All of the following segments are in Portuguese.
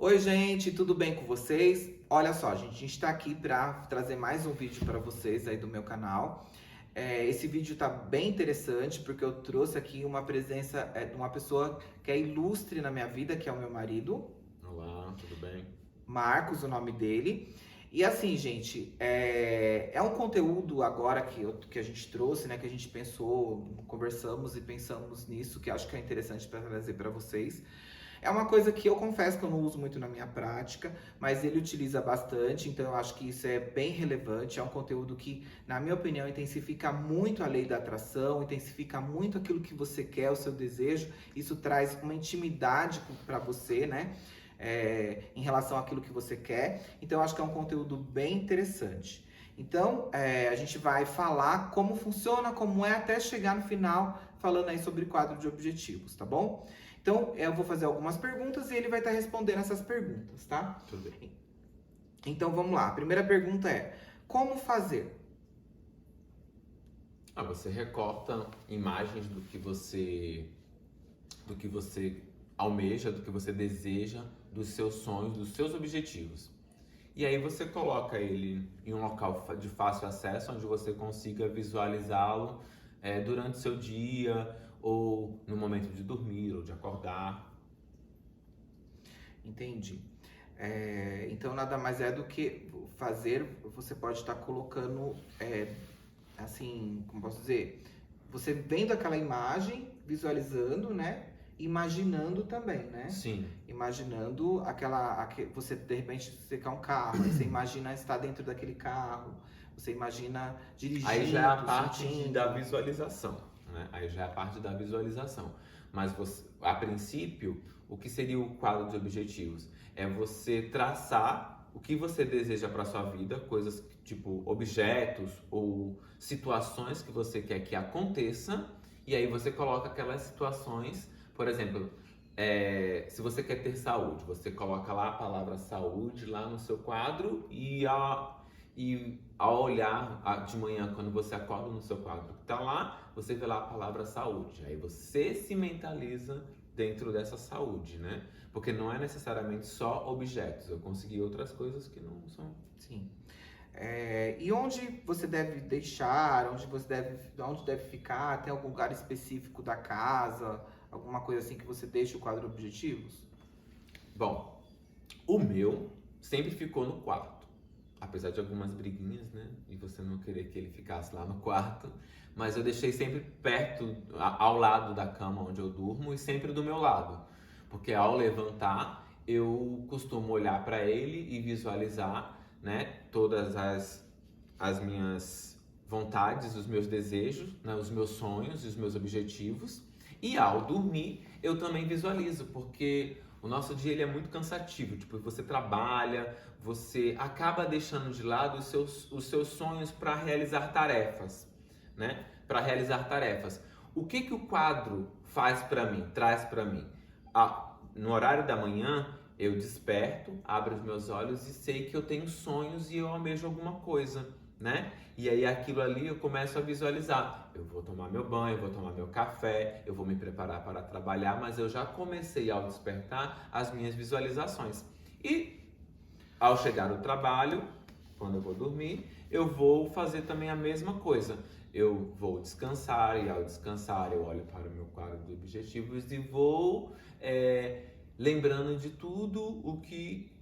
Oi, gente, tudo bem com vocês? Olha só, gente, a gente está aqui para trazer mais um vídeo para vocês aí do meu canal. Esse vídeo tá bem interessante porque eu trouxe aqui uma presença de uma pessoa que é ilustre na minha vida, que é o meu marido, Olá, tudo bem? Marcos, o nome dele. E assim, gente, é um conteúdo agora que a gente trouxe, né? Que a gente pensou, conversamos e pensamos nisso, que acho que é interessante para trazer para vocês. É uma coisa que eu confesso que eu não uso muito na minha prática, mas ele utiliza bastante, então eu acho que isso é bem relevante. É um conteúdo que, na minha opinião, intensifica muito a lei da atração, intensifica muito aquilo que você quer, o seu desejo. Isso traz uma intimidade para você, né? Em relação àquilo que você quer. Então eu acho que é um conteúdo bem interessante. Então, a gente vai falar como funciona, como é, até chegar no final, falando aí sobre quadro de objetivos, tá bom? Então, eu vou fazer algumas perguntas e ele vai estar respondendo essas perguntas, tá? Tudo bem. Então, vamos lá. A primeira pergunta é: como fazer? Você recorta imagens do que você almeja, do que você deseja, dos seus sonhos, dos seus objetivos. E aí você coloca ele em um local de fácil acesso, onde você consiga visualizá-lo durante o seu dia, ou no momento de dormir, ou de acordar. Entendi. Então, nada mais é do que fazer, você pode estar colocando, assim, como posso dizer? Você vendo aquela imagem, visualizando, né? Imaginando também, né? Sim. Imaginando você de repente você quer um carro, aí você imagina estar dentro daquele carro, você imagina Aí já é a dirigindo, parte sentindo. da visualização, né? Aí já é a parte da visualização. Mas você, a princípio, o que seria o quadro de objetivos? É você traçar o que você deseja para sua vida, coisas tipo objetos ou situações que você quer que aconteça, e aí você coloca aquelas situações, por exemplo, se você quer ter saúde, você coloca lá a palavra saúde lá no seu quadro e ao olhar de manhã, quando você acorda no seu quadro que está lá, você vê lá a palavra saúde. Aí você se mentaliza dentro dessa saúde, né? Porque não é necessariamente só objetos. Eu consegui outras coisas que não são. Sim. E onde você deve deixar, onde deve ficar? Tem algum lugar específico da casa? Alguma coisa assim que você deixa o quadro objetivos? Bom, o meu sempre ficou no quarto. Apesar de algumas briguinhas, né? E você não querer que ele ficasse lá no quarto. Mas eu deixei sempre perto, ao lado da cama onde eu durmo e sempre do meu lado. Porque ao levantar, eu costumo olhar para ele e visualizar, né? Todas as minhas vontades, os meus desejos, né, os meus sonhos e os meus objetivos. E ao dormir, eu também visualizo, porque o nosso dia ele é muito cansativo. Tipo, você trabalha, você acaba deixando de lado os seus sonhos para realizar tarefas, né? Para realizar tarefas. O que que o quadro faz para mim, traz para mim? No horário da manhã, eu desperto, abro os meus olhos e sei que eu tenho sonhos e eu almejo alguma coisa, né? E aí aquilo ali eu começo a visualizar. Eu vou tomar meu banho, eu vou tomar meu café, eu vou me preparar para trabalhar, mas eu já comecei ao despertar as minhas visualizações. E ao chegar no trabalho, quando eu vou dormir, eu vou fazer também a mesma coisa. Eu vou descansar e ao descansar eu olho para o meu quadro de objetivos e vou lembrando de tudo o que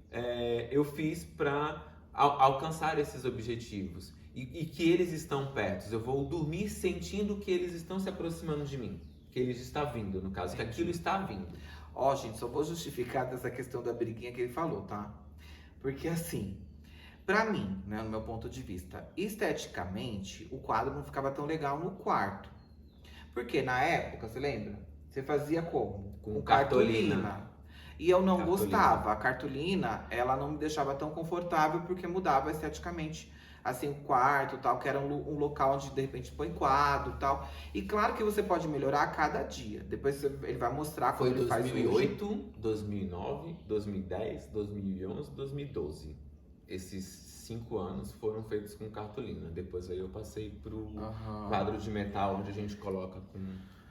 eu fiz para alcançar esses objetivos e que eles estão perto. Eu vou dormir sentindo que eles estão se aproximando de mim, que eles estão vindo, no caso, que aquilo está vindo. Ó, gente, só vou justificar dessa questão da briguinha que ele falou, tá? Porque assim, pra mim, né, no meu ponto de vista, esteticamente, o quadro não ficava tão legal no quarto. Porque na época, você lembra? Você fazia como? Com Com cartolina. cartolina. E eu não Cartolina. gostava. A cartolina, ela não me deixava tão confortável porque mudava esteticamente. Assim, o quarto, tal, que era um local onde de repente põe quadro, tal. E claro que você pode melhorar a cada dia. Depois ele vai mostrar como Foi ele faz hoje. 2008, 2009, 2010, 2011, 2012. Esses 5 anos foram feitos com cartolina. Depois aí eu passei pro Aham. quadro de metal, onde a gente coloca com...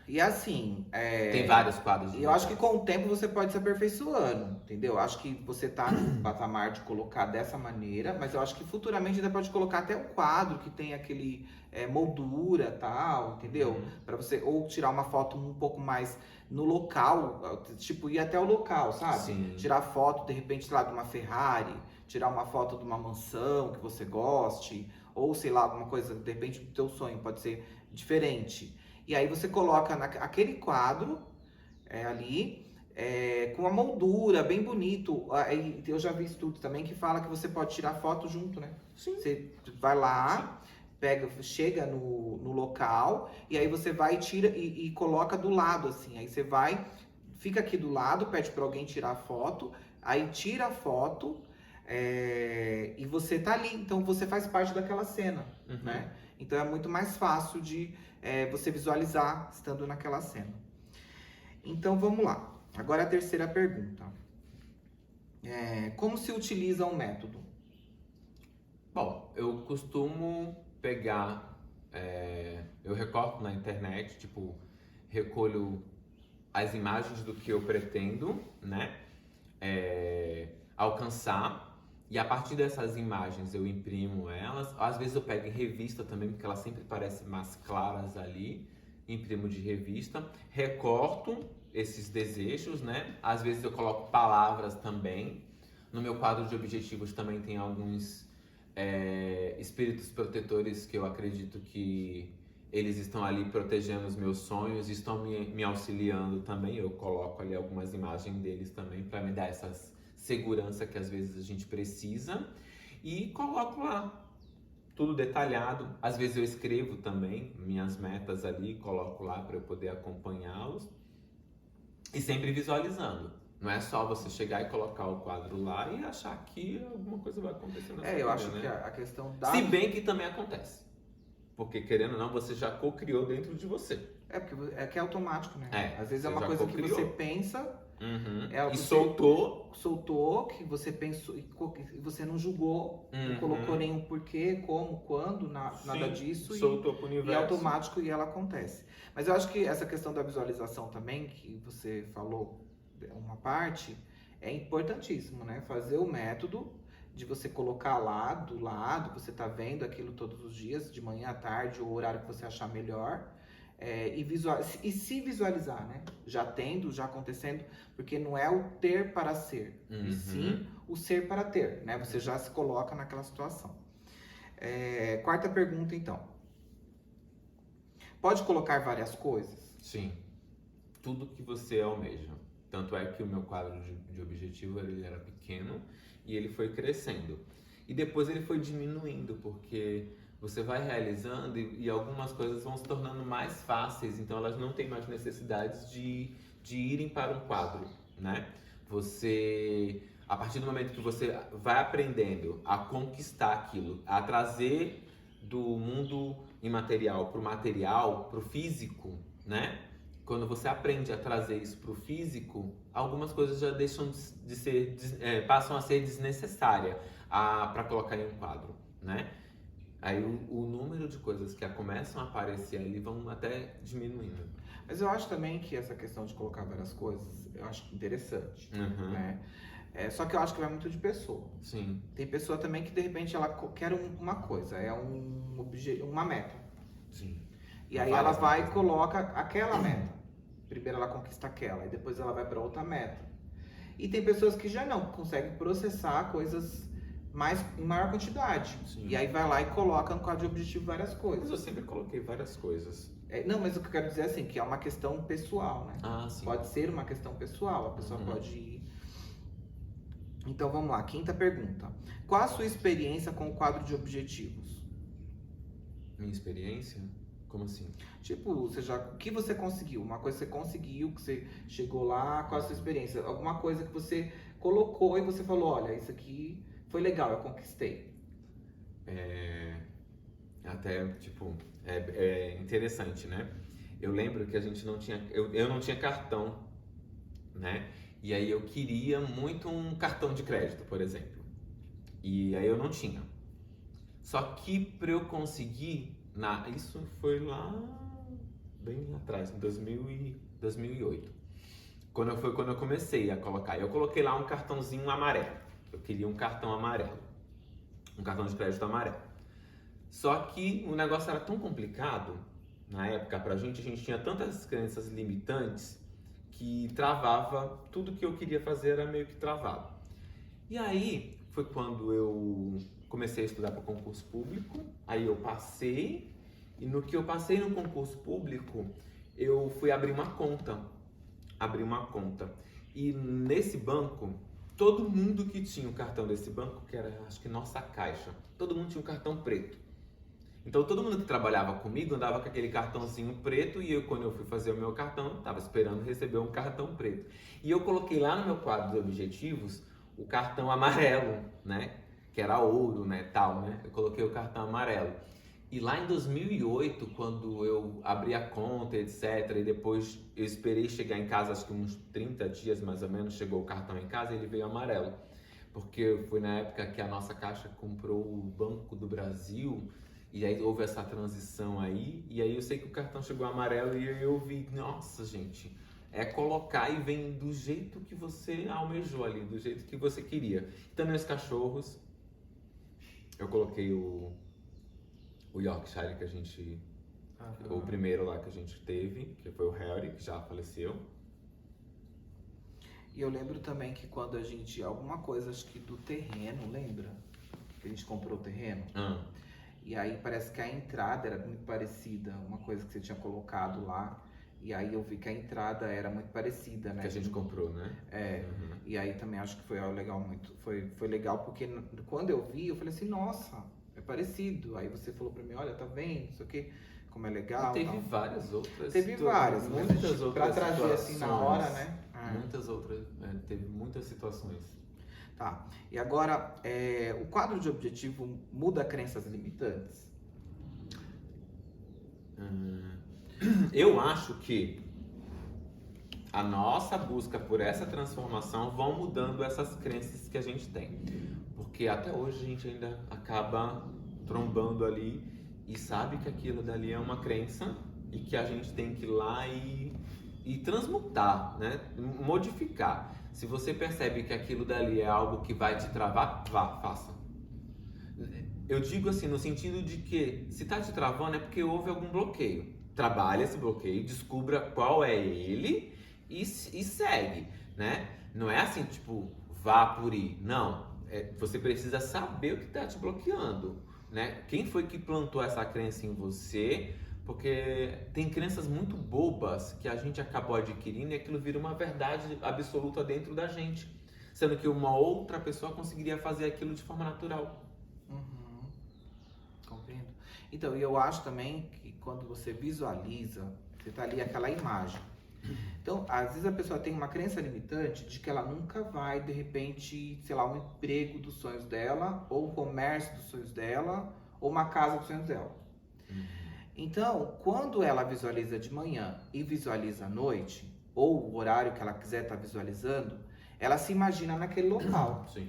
E assim, Tem vários quadros de eu acho que verdade. com o tempo você pode se aperfeiçoando, entendeu? Eu acho que você tá no patamar de colocar dessa maneira, mas eu acho que futuramente ainda pode colocar até um quadro que tem aquele moldura tal, entendeu? Uhum. Pra você, ou tirar uma foto um pouco mais no local, tipo, ir até o local, sabe? Sim. Tirar foto, de repente, sei lá, de uma Ferrari, tirar uma foto de uma mansão que você goste, ou sei lá, alguma coisa, de repente, do teu sonho, pode ser diferente. E aí você coloca aquele quadro ali com a moldura bem bonito. Aí eu já vi estudos também que fala que você pode tirar foto junto, né? Sim. Você vai lá, pega, chega no local e aí você vai e tira e coloca do lado assim. Aí você vai, fica aqui do lado, pede para alguém tirar a foto, aí tira a foto e você tá ali. Então você faz parte daquela cena, Uhum. né? Então é muito mais fácil de você visualizar estando naquela cena. Então vamos lá. Agora a terceira pergunta. Como se utiliza o método? Bom, eu costumo pegar, eu recorto na internet, tipo, recolho as imagens do que eu pretendo, né, alcançar, e a partir dessas imagens eu imprimo elas. Às vezes eu pego em revista também, porque elas sempre parecem mais claras ali, imprimo de revista, recorto esses desejos, né, às vezes eu coloco palavras também. No meu quadro de objetivos também tem alguns espíritos protetores que eu acredito que eles estão ali protegendo os meus sonhos, estão me auxiliando também. Eu coloco ali algumas imagens deles também para me dar essa segurança que às vezes a gente precisa, e coloco lá tudo detalhado. Às vezes eu escrevo também minhas metas ali, coloco lá para eu poder acompanhá-los e sempre visualizando. Não é só você chegar e colocar o quadro lá e achar que alguma coisa vai acontecer na sua vida, Eu acho né? que a questão da... Se bem que também acontece. Porque, querendo ou não, você já co-criou dentro de você. porque que é automático, né? Às vezes é você uma já coisa que co-criou. você pensa, E soltou. soltou, que você pensou e você não julgou, não colocou nenhum porquê, como, quando, nada disso. Soltou pro universo. E automático e ela acontece. Mas eu acho que essa questão da visualização também, que você falou uma parte, é importantíssimo, né? Fazer o método de você colocar lá do lado, você tá vendo aquilo todos os dias, de manhã à tarde, ou o horário que você achar melhor, e se visualizar, né? Já tendo, já acontecendo, porque não é o ter para ser, e sim o ser para ter, né? Você já se coloca naquela situação. Quarta pergunta, então. Pode colocar várias coisas? Sim. Tudo que você almeja. Tanto é que o meu quadro de objetivo ele era pequeno e ele foi crescendo. E depois ele foi diminuindo, porque você vai realizando e algumas coisas vão se tornando mais fáceis, então elas não têm mais necessidade de irem para um quadro, né? Você, a partir do momento que você vai aprendendo a conquistar aquilo, a trazer do mundo imaterial para o material, para o físico, né? Quando você aprende a trazer isso para o físico, algumas coisas já deixam de ser, passam a ser desnecessárias para colocar em um quadro, né? Aí o número de coisas que começam a aparecer ali vão até diminuindo. Mas eu acho também que essa questão de colocar várias coisas, eu acho interessante, né? Só que eu acho que vai muito de pessoa. Sim. Tem pessoa também que de repente ela quer uma coisa, uma meta. Sim. E aí ela vai e coloca aquela meta. Primeiro ela conquista aquela, e depois ela vai para outra meta. E tem pessoas que já não conseguem processar coisas em maior quantidade. Sim. E aí vai lá e coloca no quadro de objetivo várias coisas. Mas eu sempre coloquei várias coisas. Não, mas o que eu quero dizer é assim, que é uma questão pessoal, né? Sim. Pode ser uma questão pessoal, a pessoa pode ir. Então vamos lá, quinta pergunta. Qual a sua experiência com o quadro de objetivos? Minha experiência? Como assim? Tipo, o que você conseguiu? Uma coisa que você conseguiu, que você chegou lá, qual a sua experiência? Alguma coisa que você colocou e você falou, olha, isso aqui foi legal, eu conquistei. Até, tipo, interessante, né? Eu lembro que a gente não tinha, eu não tinha cartão, né? E aí eu queria muito um cartão de crédito, por exemplo. E aí eu não tinha. Só que para eu conseguir, isso foi lá bem lá atrás, em 2008. Foi quando eu comecei a colocar. Eu coloquei lá um cartãozinho amarelo. Eu queria um cartão amarelo. Um cartão de crédito amarelo. Só que o negócio era tão complicado, na época, pra gente tinha tantas crenças limitantes que travava, tudo que eu queria fazer era meio que travado. E aí, foi quando eu comecei a estudar para concurso público, aí eu passei, e no que eu passei no concurso público, eu fui abrir uma conta. E nesse banco, todo mundo que tinha o cartão desse banco, que era, acho que Nossa Caixa, todo mundo tinha um cartão preto. Então todo mundo que trabalhava comigo andava com aquele cartãozinho preto e eu, quando eu fui fazer o meu cartão, estava esperando receber um cartão preto. E eu coloquei lá no meu quadro de objetivos o cartão amarelo, né? Que era ouro, né, tal, né? Eu coloquei o cartão amarelo. E lá em 2008, quando eu abri a conta, etc, e depois eu esperei chegar em casa, acho que uns 30 dias mais ou menos, chegou o cartão em casa e ele veio amarelo. Porque foi na época que a Nossa Caixa comprou o Banco do Brasil, e aí houve essa transição aí, e aí eu sei que o cartão chegou amarelo e eu vi, nossa, gente, é colocar e vem do jeito que você almejou ali, do jeito que você queria. Então, meus cachorros, eu coloquei o Yorkshire que a gente, o primeiro lá que a gente teve, que foi o Harry, que já faleceu. E eu lembro também que quando a gente, alguma coisa, acho que do terreno, lembra? Que a gente comprou o terreno. E aí parece que a entrada era muito parecida, uma coisa que você tinha colocado lá. E aí eu vi que a entrada era muito parecida, né? Que a gente comprou, né? E aí também acho que foi legal muito. Foi legal porque quando eu vi, eu falei assim, nossa, é parecido. Aí você falou pra mim, olha, tá vendo, não sei o que, como é legal. E teve várias outras. Teve várias, muitas outras pra trazer situações, assim na hora, né? Muitas outras, teve muitas situações. Tá, e agora, o quadro de objetivo muda crenças limitantes? Eu acho que a nossa busca por essa transformação vão mudando essas crenças que a gente tem. Porque até hoje a gente ainda acaba trombando ali e sabe que aquilo dali é uma crença e que a gente tem que ir lá e transmutar, né? Modificar. Se você percebe que aquilo dali é algo que vai te travar, vá, faça. Eu digo assim, no sentido de que se tá te travando é porque houve algum bloqueio. Trabalhe esse bloqueio, descubra qual é ele e segue, né? Não é assim, tipo, vá por ir. Não, você precisa saber o que tá te bloqueando, né? Quem foi que plantou essa crença em você? Porque tem crenças muito bobas que a gente acabou adquirindo e aquilo vira uma verdade absoluta dentro da gente. Sendo que uma outra pessoa conseguiria fazer aquilo de forma natural. Compreendo. Então, eu acho também que quando você visualiza, você tá ali aquela imagem. Então, às vezes a pessoa tem uma crença limitante de que ela nunca vai, de repente, sei lá, um emprego dos sonhos dela, ou um comércio dos sonhos dela, ou uma casa dos sonhos dela. Então, quando ela visualiza de manhã e visualiza à noite, ou o horário que ela quiser estar visualizando, ela se imagina naquele local. Sim.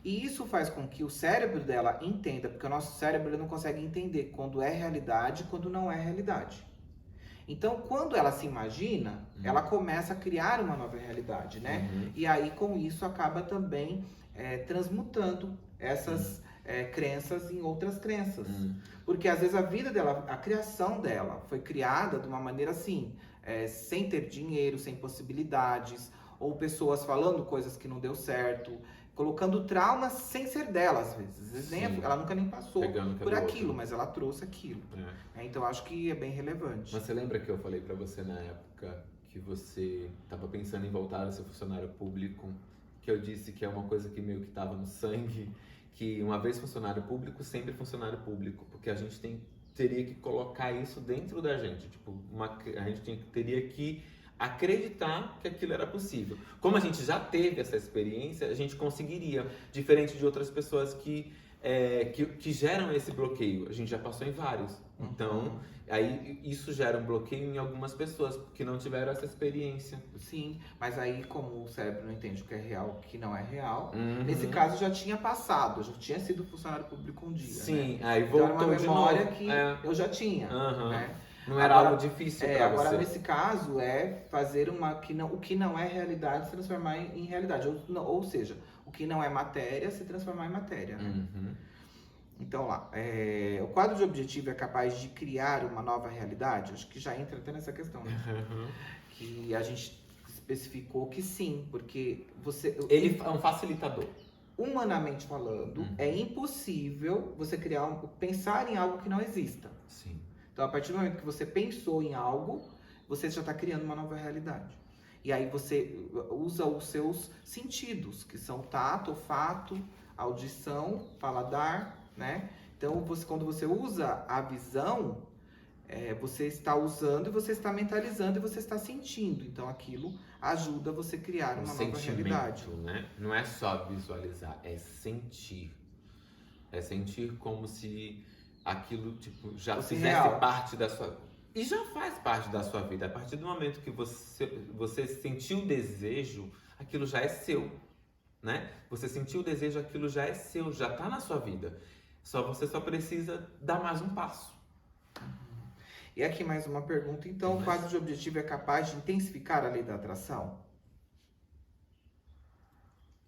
E isso faz com que o cérebro dela entenda, porque o nosso cérebro ele não consegue entender quando é realidade e quando não é realidade. Então, quando ela se imagina, ela começa a criar uma nova realidade, né? E aí, com isso, acaba também transmutando essas crenças em outras crenças. Porque, às vezes, a vida dela, a criação dela foi criada de uma maneira assim, sem ter dinheiro, sem possibilidades, ou pessoas falando coisas que não deu certo, colocando traumas sem ser dela, às vezes. Ela nunca nem passou por aquilo, mas ela trouxe aquilo. Então, acho que é bem relevante. Mas você lembra que eu falei pra você na época que você estava pensando em voltar a ser funcionário público? Que eu disse que é uma coisa que meio que estava no sangue, que uma vez funcionário público, sempre funcionário público, porque a gente teria que colocar isso dentro da gente, tipo, a gente teria que acreditar que aquilo era possível. Como a gente já teve essa experiência, a gente conseguiria, diferente de outras pessoas que geram esse bloqueio. A gente já passou em vários. Então, aí isso gera um bloqueio em algumas pessoas que não tiveram essa experiência. Sim, mas aí como o cérebro não entende o que é real, o que não é real, nesse caso já tinha passado, já tinha sido funcionário público um dia. Sim, né? aí voltou então, era uma memória de novo. que eu já tinha. Né? Não era Agora, algo difícil pra agora você. nesse caso é fazer o que não é realidade se transformar em realidade. Ou seja, o que não é matéria se transformar em matéria, né? Uhum. Então lá, o quadro de objetivo é capaz de criar uma nova realidade? Acho que já entra até nessa questão, né? Que a gente especificou que sim, porque Ele é um facilitador. humanamente falando, é impossível você pensar em algo que não exista. Sim. Então, a partir do momento que você pensou em algo, você já está criando uma nova realidade. E aí você usa os seus sentidos, que são tato, olfato, audição, paladar, né? Então, quando você usa a visão, você está usando e você está mentalizando e você está sentindo. Então, aquilo ajuda você a criar uma nova realidade. Né? Não é só visualizar, é sentir. É sentir como se aquilo tipo, já Fosse fizesse real. parte da sua vida. E já faz parte da sua vida. A partir do momento que você sentiu o desejo, aquilo já é seu. Né? Você sentiu o desejo, aquilo já é seu, já está na sua vida. Você só precisa dar mais um passo. E aqui mais uma pergunta. Então, o quadro de objetivo é capaz de intensificar a lei da atração?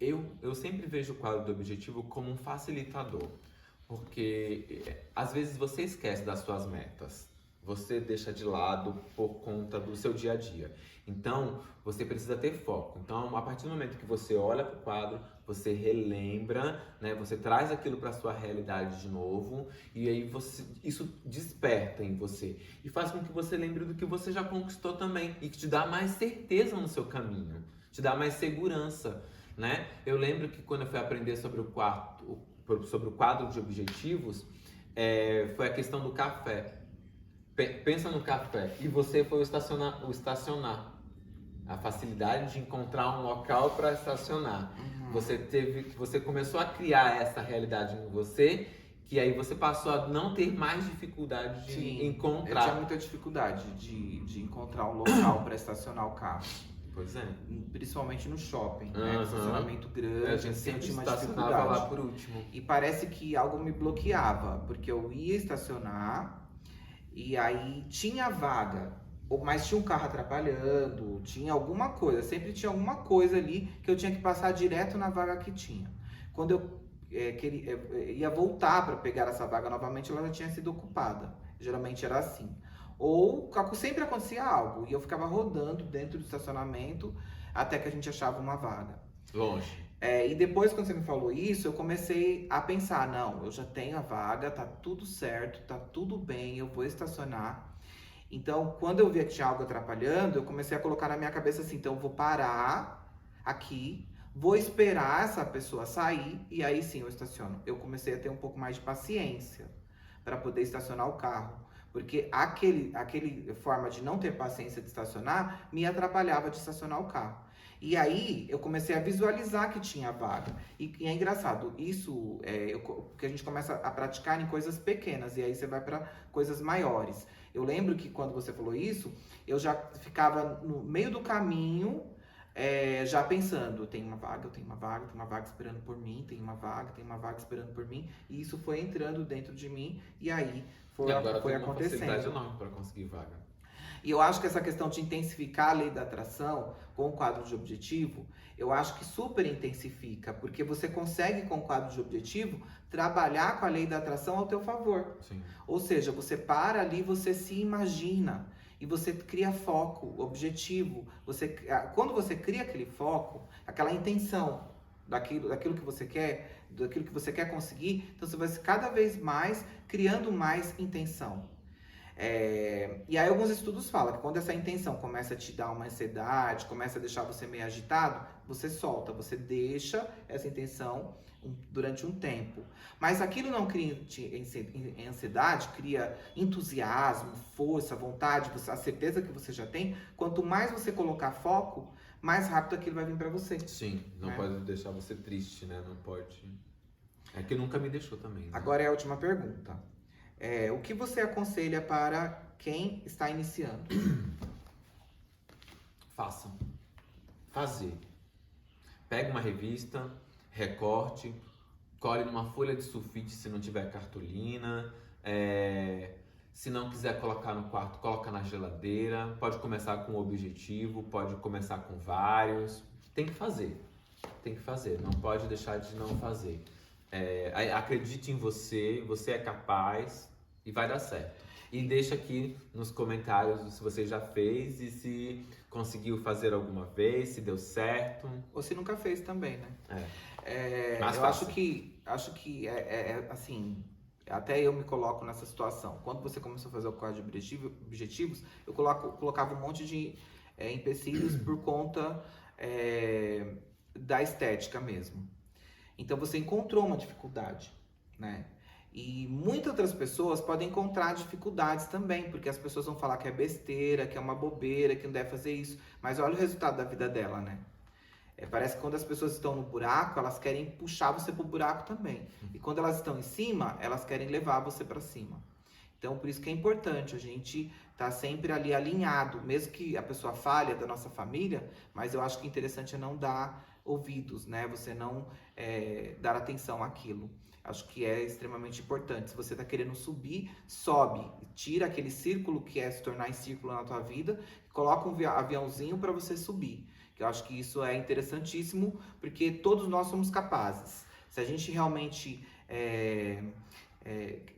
Eu sempre vejo o quadro do objetivo como um facilitador, porque às vezes você esquece das suas metas, você deixa de lado por conta do seu dia a dia. Então, você precisa ter foco. Então, a partir do momento que você olha para o quadro, você relembra, né? Você traz aquilo para a sua realidade de novo, e aí isso desperta em você e faz com que você lembre do que você já conquistou também e que te dá mais certeza no seu caminho, te dá mais segurança. Né? Eu lembro que quando eu fui aprender sobre o quadro de objetivos, foi a questão do café. Pensa no café e você foi o estacionar. A facilidade de encontrar um local para estacionar. Você começou a criar essa realidade em você, que aí você passou a não ter mais dificuldade de encontrar. Eu tinha muita dificuldade de encontrar um local para estacionar o carro. Pois é. Principalmente no shopping, né? Estacionamento grande, A gente assim, eu sempre tinha uma estacionava dificuldade. lá por último. E parece que algo me bloqueava, porque eu ia estacionar e aí tinha vaga, mas tinha um carro atrapalhando, tinha alguma coisa, sempre tinha alguma coisa ali que eu tinha que passar direto na vaga que tinha. Quando eu ia voltar para pegar essa vaga novamente, ela já tinha sido ocupada. Geralmente era assim. Ou sempre acontecia algo e eu ficava rodando dentro do estacionamento até que a gente achava uma vaga. Longe. E depois, quando você me falou isso, eu comecei a pensar, não, eu já tenho a vaga, tá tudo certo, tá tudo bem, eu vou estacionar. Então, quando eu via que tinha algo atrapalhando, eu comecei a colocar na minha cabeça assim, então eu vou parar aqui, vou esperar essa pessoa sair e aí sim eu estaciono. Eu comecei a ter um pouco mais de paciência para poder estacionar o carro. Porque aquele forma de não ter paciência de estacionar me atrapalhava de estacionar o carro. E aí eu comecei a visualizar que tinha vaga. E é engraçado, isso que a gente começa a praticar em coisas pequenas, e aí você vai para coisas maiores. Eu lembro que quando você falou isso, eu já ficava no meio do caminho, já pensando, tem uma vaga, tem uma vaga esperando por mim, tem uma vaga esperando por mim. E isso foi entrando dentro de mim, e aí foi acontecendo. Uma facilidade enorme para conseguir vaga. E eu acho que essa questão de intensificar a lei da atração com o quadro de objetivo, eu acho que super intensifica, porque você consegue com o quadro de objetivo trabalhar com a lei da atração ao teu favor. Sim. Ou seja, você para ali, você se imagina e você cria foco, objetivo. Quando você cria aquele foco, aquela intenção daquilo que você quer, daquilo que você quer conseguir, então você vai cada vez mais criando mais intenção. E aí alguns estudos falam que quando essa intenção começa a te dar uma ansiedade, começa a deixar você meio agitado, você solta, você deixa essa intenção durante um tempo. Mas aquilo não cria ansiedade, cria entusiasmo, força, vontade, a certeza que você já tem. Quanto mais você colocar foco, mais rápido aquilo vai vir para você. Sim, não pode deixar você triste, né? Não pode. É que nunca me deixou também. Né? Agora é a última pergunta. O que você aconselha para quem está iniciando? Façam. Fazer. Pega uma revista, recorte, cole numa folha de sulfite se não tiver cartolina, Se não quiser colocar no quarto, coloca na geladeira. Pode começar com um objetivo, pode começar com vários. Tem que fazer. Tem que fazer. Não pode deixar de não fazer. Acredite em você, você é capaz e vai dar certo. E deixa aqui nos comentários se você já fez e se conseguiu fazer alguma vez, se deu certo. Ou se nunca fez também, né? Mais Eu fácil. acho que assim, até eu me coloco nessa situação. Quando você começou a fazer o quadro de objetivos, eu colocava um monte de empecilhos por conta da estética mesmo. Então você encontrou uma dificuldade, né? E muitas outras pessoas podem encontrar dificuldades também, porque as pessoas vão falar que é besteira, que é uma bobeira, que não deve fazer isso. Mas olha o resultado da vida dela, né? Parece que quando as pessoas estão no buraco, elas querem puxar você pro buraco também. E quando elas estão em cima, elas querem levar você para cima. Então, por isso que é importante a gente estar sempre ali alinhado, mesmo que a pessoa falhe da nossa família, mas eu acho que o interessante é não dar ouvidos, né? Você não dar atenção àquilo. Acho que é extremamente importante. Se você está querendo subir, sobe. Tira aquele círculo que é se tornar em círculo na tua vida, coloca um aviãozinho para você subir. Que eu acho que isso é interessantíssimo, porque todos nós somos capazes. Se a gente realmente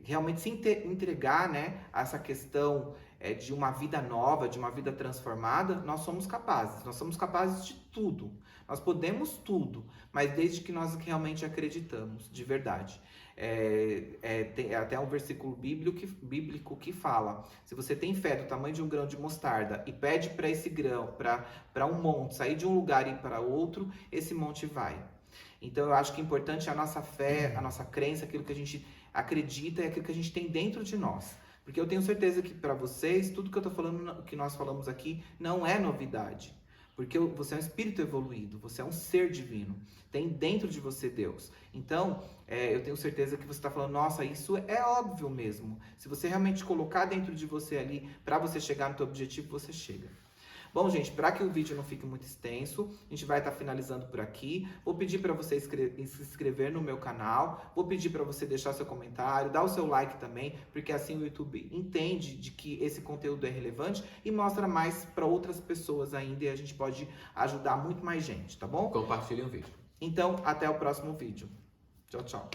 realmente se entregar, né, a essa questão de uma vida nova, de uma vida transformada, nós somos capazes. Nós somos capazes de tudo. Nós podemos tudo, mas desde que nós realmente acreditamos, de verdade. Tem até um versículo bíblico que fala: se você tem fé do tamanho de um grão de mostarda e pede para esse grão, para um monte sair de um lugar e ir para outro, esse monte vai. Então eu acho que é importante a nossa fé, a nossa crença, aquilo que a gente acredita e aquilo que a gente tem dentro de nós. Porque eu tenho certeza que para vocês, tudo que eu tô falando, que nós falamos aqui, não é novidade. Porque você é um espírito evoluído, você é um ser divino, tem dentro de você Deus. Então, eu tenho certeza que você está falando, nossa, isso é óbvio mesmo. Se você realmente colocar dentro de você ali, para você chegar no seu objetivo, você chega. Bom, gente, para que o vídeo não fique muito extenso, a gente vai estar finalizando por aqui. Vou pedir para você se inscrever no meu canal, vou pedir para você deixar seu comentário, dar o seu like também, porque assim o YouTube entende de que esse conteúdo é relevante e mostra mais para outras pessoas ainda e a gente pode ajudar muito mais gente, tá bom? Compartilhe o vídeo. Então, até o próximo vídeo. Tchau, tchau.